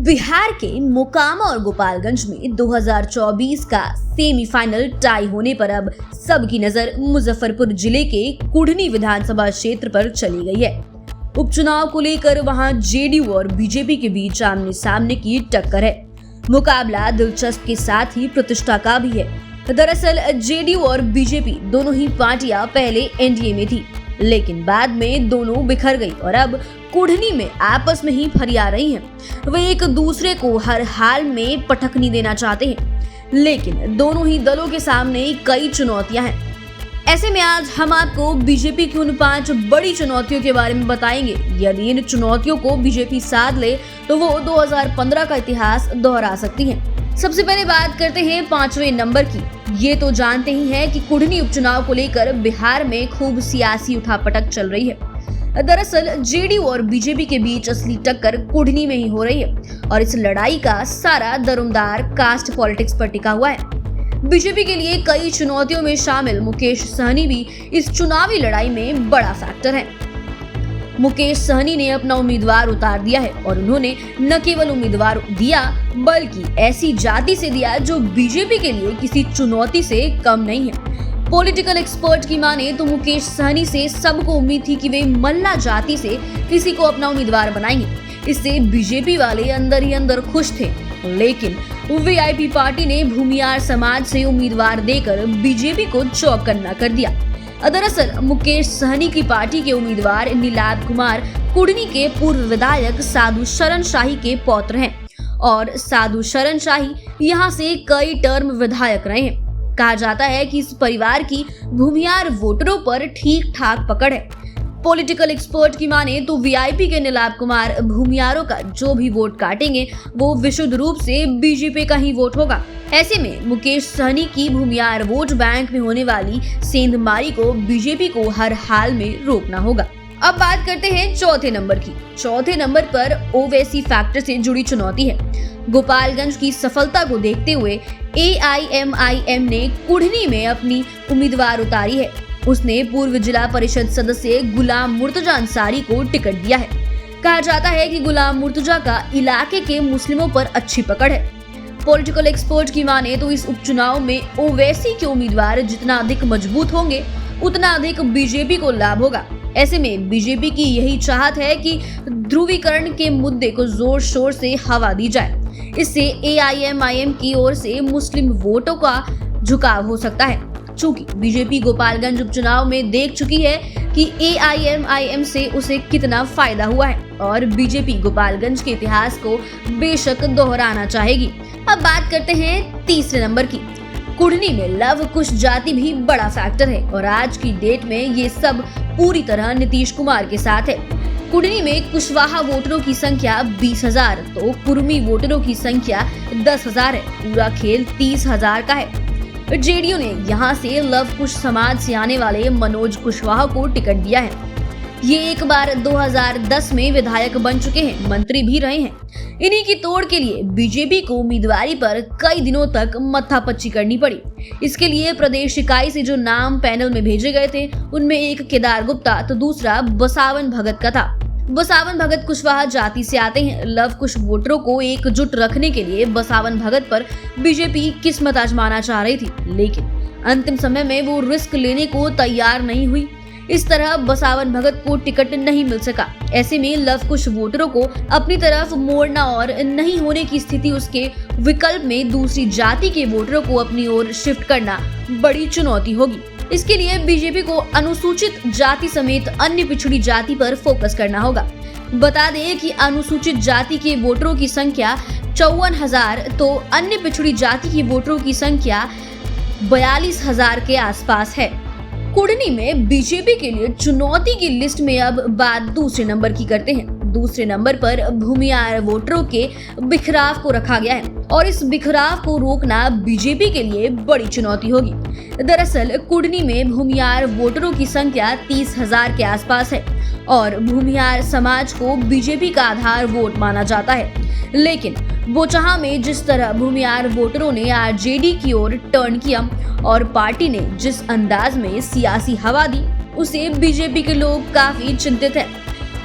बिहार के मोकामा और गोपालगंज में 2024 का सेमीफाइनल टाई होने पर अब सबकी नजर मुजफ्फरपुर जिले के कुढ़नी विधानसभा क्षेत्र पर चली गई है। उपचुनाव को लेकर वहां जेडीयू और बीजेपी के बीच आमने सामने की टक्कर है। मुकाबला दिलचस्प के साथ ही प्रतिष्ठा का भी है। दरअसल जेडीयू और बीजेपी दोनों ही पार्टियां पहले एनडीए में थी, लेकिन बाद में दोनों बिखर गई और अब कुढ़नी में आपस में ही फरिया रही हैं। वे एक दूसरे को हर हाल में पटखनी देना चाहते हैं, लेकिन दोनों ही दलों के सामने कई चुनौतियां हैं। ऐसे में आज हम आपको बीजेपी की उन 5 बड़ी चुनौतियों के बारे में बताएंगे। यदि इन चुनौतियों को बीजेपी साध ले तो वो 2015 का इतिहास दोहरा सकती है। सबसे पहले बात करते हैं 5वें नंबर की। ये तो जानते ही हैं कि कुढ़नी उपचुनाव को लेकर बिहार में खूब सियासी उठापटक चल रही है। दरअसल जेडीयू और बीजेपी के बीच असली टक्कर कुढ़नी में ही हो रही है और इस लड़ाई का सारा दरोमदार कास्ट पॉलिटिक्स पर टिका हुआ है। बीजेपी के लिए कई चुनौतियों में शामिल मुकेश सहनी भी इस चुनावी लड़ाई में बड़ा फैक्टर है। मुकेश सहनी ने अपना उम्मीदवार उतार दिया है और उन्होंने न केवल उम्मीदवार दिया बल्कि ऐसी जाति से दिया जो बीजेपी के लिए किसी चुनौती से कम नहीं है। पॉलिटिकल एक्सपर्ट की माने तो मुकेश सहनी से सबको उम्मीद थी कि वे मल्ला जाति से किसी को अपना उम्मीदवार बनाएंगे। इससे बीजेपी वाले अंदर ही अंदर खुश थे, लेकिन वीआईपी पार्टी ने भूमियार समाज से उम्मीदवार देकर बीजेपी को चौकन्ना कर दिया। दरअसल मुकेश सहनी की पार्टी के उम्मीदवार नीलाद कुमार कुढ़नी के पूर्व विधायक साधु शरण शाही के पौत्र हैं और साधु शरण शाही यहाँ से कई टर्म विधायक रहे हैं। कहा जाता है कि इस परिवार की भूमियार वोटरों पर ठीक ठाक पकड़ है। पॉलिटिकल एक्सपर्ट की माने तो वीआईपी के नीलाद कुमार भूमियारों का जो भी वोट काटेंगे वो विशुद्ध रूप से बीजेपी का ही वोट होगा। ऐसे में मुकेश सहनी की भूमियार वोट बैंक में होने वाली सेंधमारी को बीजेपी को हर हाल में रोकना होगा। अब बात करते हैं चौथे नंबर की। चौथे नंबर पर ओवैसी फैक्टर से जुड़ी चुनौती है। गोपालगंज की सफलता को देखते हुए एआईएमआईएम ने कुढ़नी में अपनी उम्मीदवार उतारी है। उसने पूर्व जिला परिषद सदस्य गुलाम मुर्तजा अंसारी को टिकट दिया है। कहा जाता है कि गुलाम मुर्तजा का इलाके के मुस्लिमों पर अच्छी पकड़ है। पॉलिटिकल एक्सपर्ट की माने तो इस उपचुनाव में ओवैसी के उम्मीदवार जितना अधिक मजबूत होंगे उतना अधिक बीजेपी को लाभ होगा। ऐसे में बीजेपी की यही चाहत है कि ध्रुवीकरण के मुद्दे को जोर शोर से हवा दी जाए। इससे एआईएमआईएम की ओर से मुस्लिम वोटों का झुकाव हो सकता है। चूंकि बीजेपी गोपालगंज उपचुनाव में देख चुकी है कि एआईएमआईएम से उसे कितना फायदा हुआ है और बीजेपी गोपालगंज के इतिहास को बेशक दोहराना चाहेगी। अब बात करते हैं तीसरे नंबर की। कुढ़नी में लव कुश जाति भी बड़ा फैक्टर है और आज की डेट में ये सब पूरी तरह नीतीश कुमार के साथ है। कुढ़नी में कुशवाहा वोटरों की संख्या 20,000 तो कुर्मी वोटरों की संख्या 10,000 है। पूरा खेल 30,000 का है। जेडीयू ने यहाँ से लव कुश समाज से आने वाले मनोज कुशवाहा को टिकट दिया है। ये एक बार 2010 में विधायक बन चुके हैं, मंत्री भी रहे हैं। इन्हीं की तोड़ के लिए बीजेपी को उम्मीदवारी पर कई दिनों तक मत्थापच्ची करनी पड़ी। इसके लिए प्रदेश इकाई से जो नाम पैनल में भेजे गए थे उनमें एक केदार गुप्ता तो दूसरा बसावन भगत का था। बसावन भगत कुशवाहा जाति से आते हैं। लव कुश वोटरों को एकजुट रखने के लिए बसावन भगत पर बीजेपी किस्मत आजमाना चाह रही थी, लेकिन अंतिम समय में वो रिस्क लेने को तैयार नहीं हुई। इस तरह बसावन भगत को टिकट नहीं मिल सका। ऐसे में लव कुश वोटरों को अपनी तरफ मोड़ना और नहीं होने की स्थिति उसके विकल्प में दूसरी जाति के वोटरों को अपनी ओर शिफ्ट करना बड़ी चुनौती होगी। इसके लिए बीजेपी को अनुसूचित जाति समेत अन्य पिछड़ी जाति पर फोकस करना होगा। बता दें कि अनुसूचित जाति के वोटरों की संख्या 54,000 तो अन्य पिछड़ी जाति के वोटरों की संख्या 42,000 के आसपास है। कुढ़नी में बीजेपी के लिए चुनौती की लिस्ट में अब बात दूसरे नंबर की करते हैं। दूसरे नंबर पर भूमियार वोटरों के बिखराव को रखा गया है और इस बिखराव को रोकना बीजेपी के लिए बड़ी चुनौती होगी। दरअसल कुढ़नी में भूमियार वोटरों की संख्या 30,000 के आसपास है और भूमियार समाज को बीजेपी का आधार वोट माना जाता है। लेकिन बोचहा में जिस तरह भूमियार वोटरों ने आरजेडी की ओर टर्न किया और पार्टी ने जिस अंदाज में सियासी हवा दी उसे बीजेपी के लोग काफी चिंतित हैं।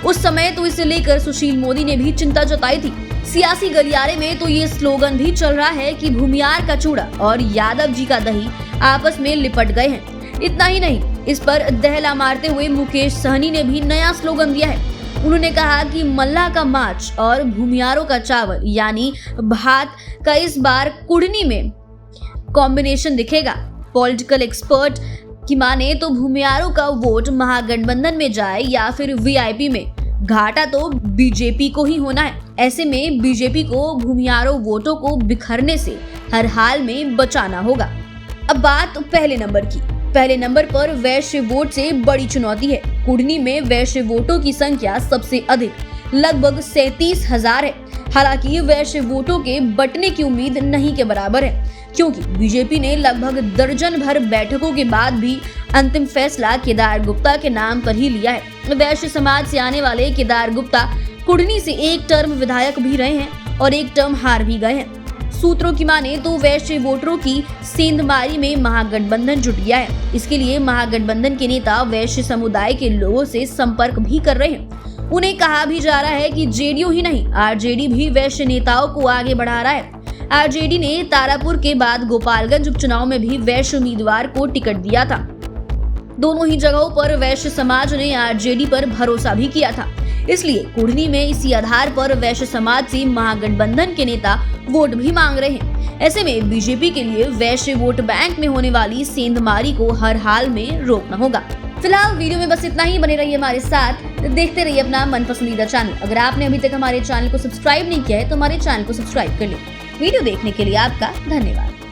उस समय तो इसे लेकर सुशील मोदी ने भी चिंता जताई थी। सियासी गलियारे में तो ये स्लोगन भी चल रहा है कि भूमियार का चूड़ा और यादव जी का दही आपस में लिपट गए हैं। इतना ही नहीं, इस पर दहला मारते हुए मुकेश सहनी ने भी नया स्लोगन दिया है। उन्होंने कहा कि मल्ला का माछ और भूमियारों का चावल यानी भात का इस बार कुढ़नी में कॉम्बिनेशन दिखेगा। पॉलिटिकल एक्सपर्ट की माने तो भूमियारों का वोट महागठबंधन में जाए या फिर वीआईपी में, घाटा तो बीजेपी को ही होना है। ऐसे में बीजेपी को भूमियारों वोटों को बिखरने से हर हाल में बचाना होगा। अब बात पहले नंबर की। पहले नंबर पर वैश्य वोट से बड़ी चुनौती है। कुढ़नी में वैश्य वोटों की संख्या सबसे अधिक, लगभग 37,000 है। हालांकि वैश्य वोटों के बंटने की उम्मीद नहीं के बराबर है, क्योंकि बीजेपी ने लगभग दर्जन भर बैठकों के बाद भी अंतिम फैसला केदार गुप्ता के नाम पर ही लिया है। वैश्य समाज से आने वाले केदार गुप्ता कुढ़नी से एक टर्म विधायक भी रहे हैं और एक टर्म हार भी गए हैं। सूत्रों की माने तो वैश्य वोटरों की सेंधमारी में महागठबंधन जुट गया है। इसके लिए महागठबंधन के नेता वैश्य समुदाय के लोगों से संपर्क भी कर रहे हैं। उन्हें कहा भी जा रहा है कि जेडीयू ही नहीं, आरजेडी भी वैश्य नेताओं को आगे बढ़ा रहा है। आरजेडी ने तारापुर के बाद गोपालगंज उपचुनाव में भी वैश्य उम्मीदवार को टिकट दिया था। दोनों ही जगहों पर वैश्य समाज ने आरजेडी पर भरोसा भी किया था। इसलिए कुढ़नी में इसी आधार पर वैश्य समाज से महागठबंधन के नेता वोट भी मांग रहे हैं। ऐसे में बीजेपी के लिए वैश्य वोट बैंक में होने वाली सेंधमारी को हर हाल में रोकना होगा। फिलहाल वीडियो में बस इतना ही। बने रहिए हमारे साथ, देखते रहिए अपना मन पसंदीदा चैनल। अगर आपने अभी तक हमारे चैनल को सब्सक्राइब नहीं किया है तो हमारे चैनल को सब्सक्राइब कर ले। वीडियो देखने के लिए आपका धन्यवाद।